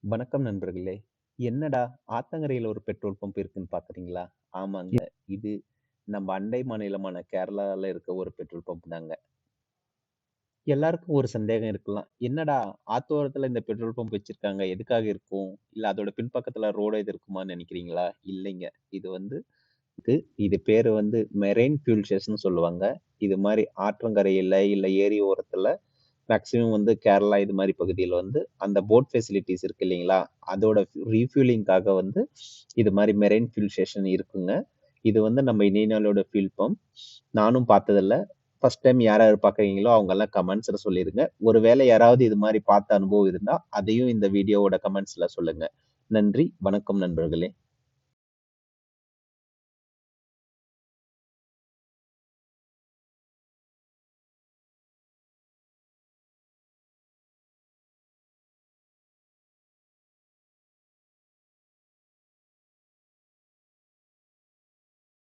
வணக்கம் நண்பர்களே. என்னடா ஆத்தங்கரையில ஒரு பெட்ரோல் பம்ப் இருக்குன்னு பார்க்குறீங்களா? ஆமாங்க. இது நம்ம அண்டை மாநிலமான கேரளால இருக்க ஒரு பெட்ரோல் பம்ப் தாங்க. எல்லாருக்கும் ஒரு சந்தேகம் இருக்கலாம். என்னடா ஆத்தோரத்துல இந்த பெட்ரோல் பம்ப் வச்சிருக்காங்க. எதுக்காக இருக்கும்? இல்ல அதோட பின்பக்கத்துல ரோடு எதுவும் இருக்குமான்னு நெனைக்கிறீங்களா? இல்லைங்க. இது வந்து இது இது பேரு வந்து மெரைன் ஃபியூல் ஸ்டேஷன்னு சொல்லுவாங்க. இது மாரி ஆற்றங்கரையில, இல்ல ஏரி ஓரத்துல மேக்ஸிமம் வந்து கேரளா இது மாரி பகுதியில வந்து அந்த போட் ஃபெசிலிட்டீஸ் இருக்கு இல்லைங்களா? அதோட ரீஃப்யூலிங்காக வந்து இது மாரி மெரைன் ஃபியூல் ஸ்டேஷன் இருக்குங்க. இது வந்து நம்ம இந்தியன் ஆயிலோட ஃபியூல் பம்ப். நானும் பார்த்ததில்ல. ஃபர்ஸ்ட் டைம் யார் யார் பார்க்குறீங்களோ அவங்கலாம் கமெண்ட்ஸ்ல சொல்லிருங்க. ஒருவேளை யாராவது இது மாரி பார்த்த அனுபவம் இருந்தா, அதையும் இந்த வீடியோவோட கமெண்ட்ஸ்ல சொல்லுங்க. நன்றி. வணக்கம் நண்பர்களே.